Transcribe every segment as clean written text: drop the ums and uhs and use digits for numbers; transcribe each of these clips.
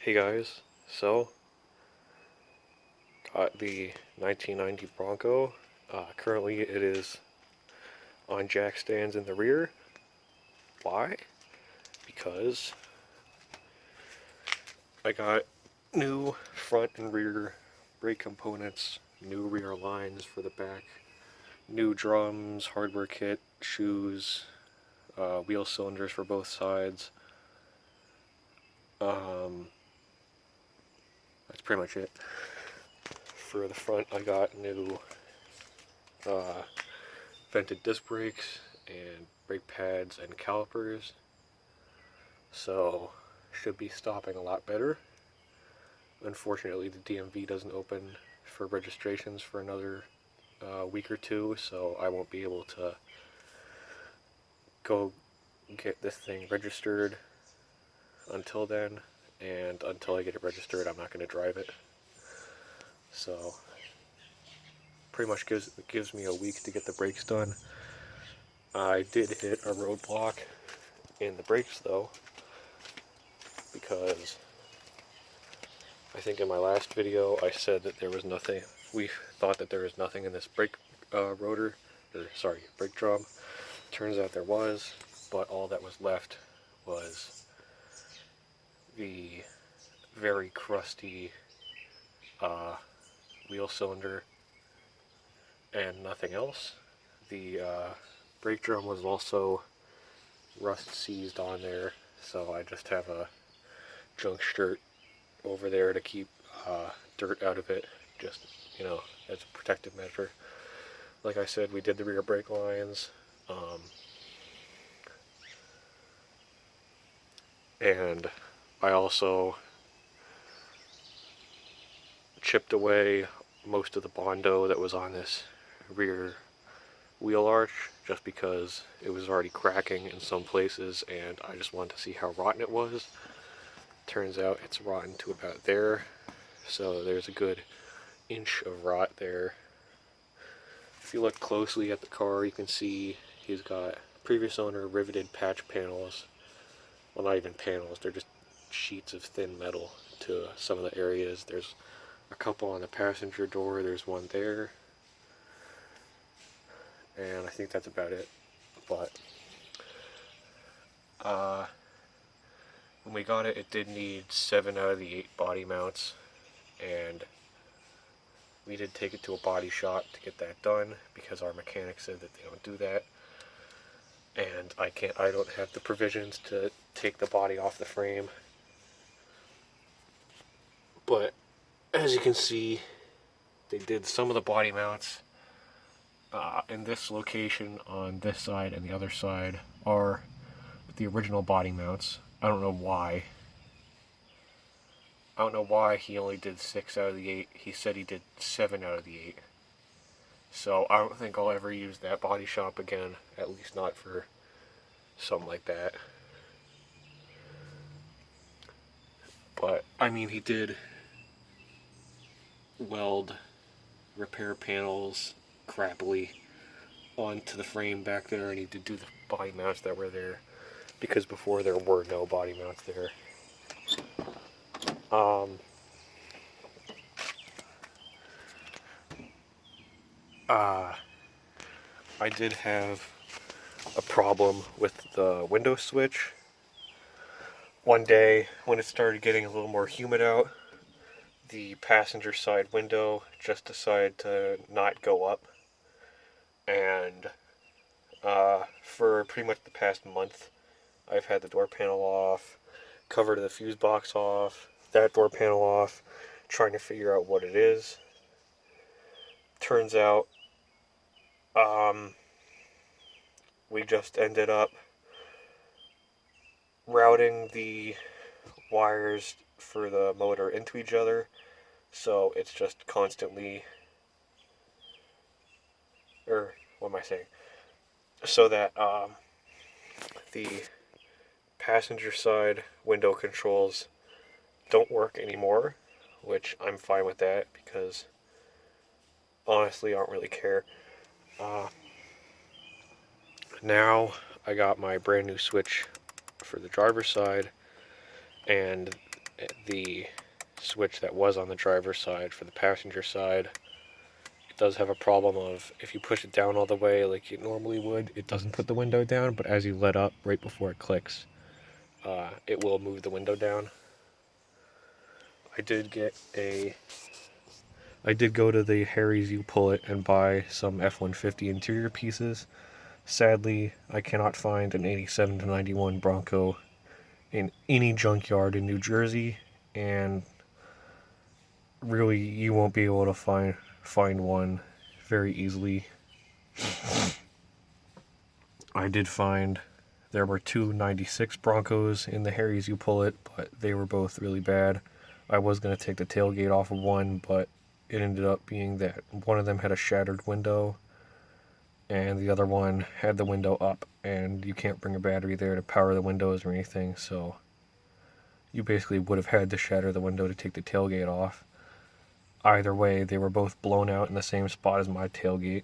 Hey guys, so got the 1990 Bronco. Currently it is on jack stands in the rear. Why? Because I got new front and rear brake components, new rear lines for the back, new drums, hardware kit, shoes, wheel cylinders for both sides. That's pretty much it. For the front, I got new uh, vented disc brakes and brake pads and calipers, so should be stopping a lot better. Unfortunately, the DMV doesn't open for registrations for another week or two, so I won't be able to go get this thing registered until then, and until I get it registered, I'm not going to drive it. So pretty much gives me a week to get the brakes done. I did hit a roadblock in the brakes though, because I think in my last video I said that there was nothing. We thought that there was nothing in this brake brake drum. Turns out there was, but all that was left was the very crusty wheel cylinder and nothing else. The brake drum was also rust seized on there, so I just have a junk shirt over there to keep dirt out of it, just, as a protective measure. Like I said, we did the rear brake lines, and I also chipped away most of the Bondo that was on this rear wheel arch, just because it was already cracking in some places and I just wanted to see how rotten it was. Turns out it's rotten to about there, so there's a good inch of rot there. If you look closely at the car, you can see he's got previous owner riveted patch panels. Well, not even panels, they're just sheets of thin metal to some of the areas. There's a couple on the passenger door, there's one there, and I think that's about it. But when we got it, it did need 7 out of the 8 body mounts, and we did take it to a body shop to get that done because our mechanic said that they don't do that, and I don't have the provisions to take the body off the frame. But as you can see, they did some of the body mounts. In this location on this side and the other side are the original body mounts. I don't know why. I don't know why he only did 6 out of the 8. He said he did 7 out of the 8. So I don't think I'll ever use that body shop again, at least not for something like that. But, I mean, he did weld repair panels crappily onto the frame back there, and he did do the body mounts that were there, because before there were no body mounts there. I did have a problem with the window switch. One day, when it started getting a little more humid out, the passenger side window just decided to not go up. And for pretty much the past month, I've had the door panel off, covered the fuse box off, that door panel off, trying to figure out what it is. Turns out, we just ended up routing the wires for the motor into each other, so it's just constantly, or what am I saying? So that the passenger side window controls don't work anymore, which I'm fine with that because honestly I don't really care. Now I got my brand new switch for the driver's side, and the switch that was on the driver's side for the passenger side. It does have a problem of if you push it down all the way like you normally would, it doesn't put the window down, but as you let up right before it clicks, it will move the window down. I did go to the Harry's You Pull It and buy some F-150 interior pieces. Sadly, I cannot find an 87 to 91 Bronco in any junkyard in New Jersey, and really you won't be able to find one very easily. I did find there were two 96 Broncos in the Harry's You Pull It, but they were both really bad. I was going to take the tailgate off of one, but it ended up being that one of them had a shattered window and the other one had the window up, and you can't bring a battery there to power the windows or anything, so you basically would have had to shatter the window to take the tailgate off. Either way, they were both blown out in the same spot as my tailgate.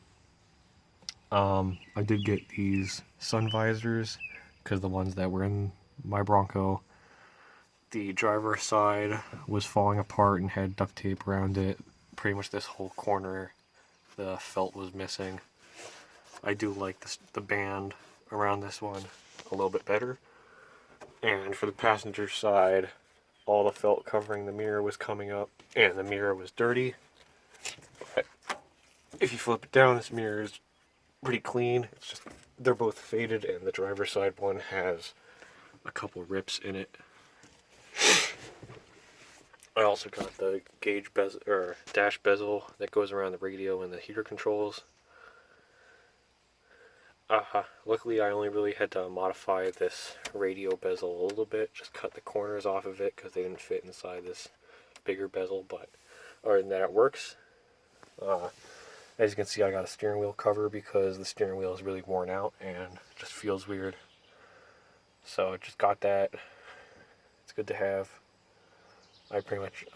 I did get these sun visors because the ones that were in my Bronco, the driver's side was falling apart and had duct tape around it. Pretty much this whole corner, the felt was missing. I do like the band around this one a little bit better. And for the passenger side, all the felt covering the mirror was coming up, and the mirror was dirty. But if you flip it down, this mirror is pretty clean. It's just they're both faded, and the driver's side one has a couple rips in it. I also got the gauge bezel or dash bezel that goes around the radio and the heater controls. Luckily, I only really had to modify this radio bezel a little bit, just cut the corners off of it because they didn't fit inside this bigger bezel, but other than that, it works. As you can see, I got a steering wheel cover because the steering wheel is really worn out and just feels weird. So I just got that. It's good to have. I've pretty much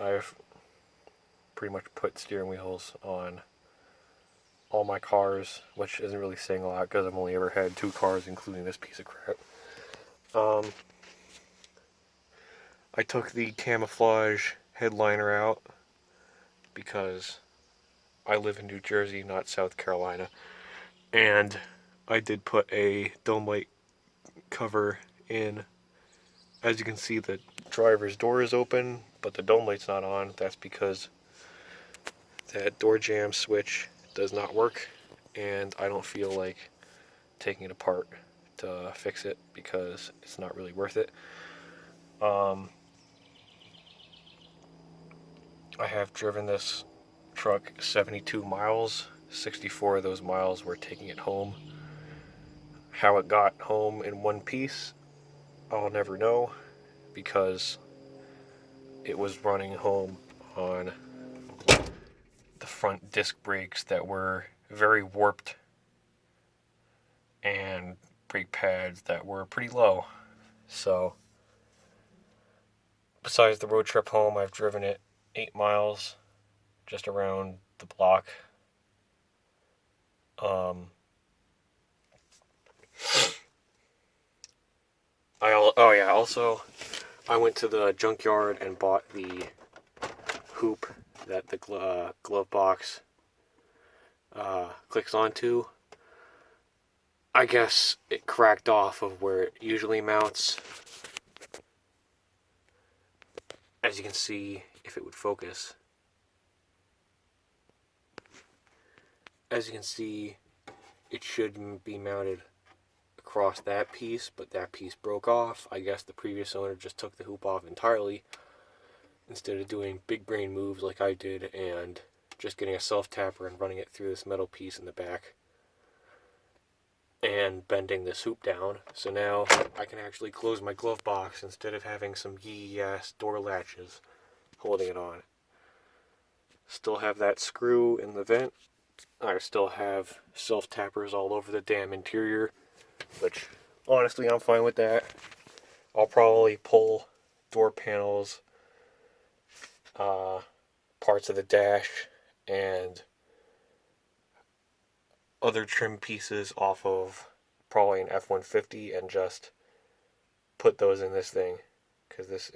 put steering wheels on all my cars, which isn't really saying a lot because I've only ever had 2 cars, including this piece of crap. I took the camouflage headliner out because I live in New Jersey, not South Carolina, and I did put a dome light cover in. As you can see, the driver's door is open, but the dome light's not on. That's because that door jamb switch does not work, and I don't feel like taking it apart to fix it because it's not really worth it. I have driven this truck 72 miles. 64 of those miles were taking it home. How it got home in one piece, I'll never know, because it was running home on the front disc brakes that were very warped and brake pads that were pretty low. So besides the road trip home, I've driven it 8 miles just around the block. Also, I went to the junkyard and bought the hoop that the glove box clicks onto. I guess it cracked off of where it usually mounts. As you can see, if it would focus. As you can see, it should be mounted across that piece, but that piece broke off. I guess the previous owner just took the hoop off entirely instead of doing big brain moves like I did and just getting a self-tapper and running it through this metal piece in the back and bending this hoop down. So now I can actually close my glove box instead of having some yee-ass door latches holding it on. Still have that screw in the vent. I still have self-tappers all over the damn interior, which honestly I'm fine with that. I'll probably pull door panels, parts of the dash, and other trim pieces off of probably an F-150 and just put those in this thing, because this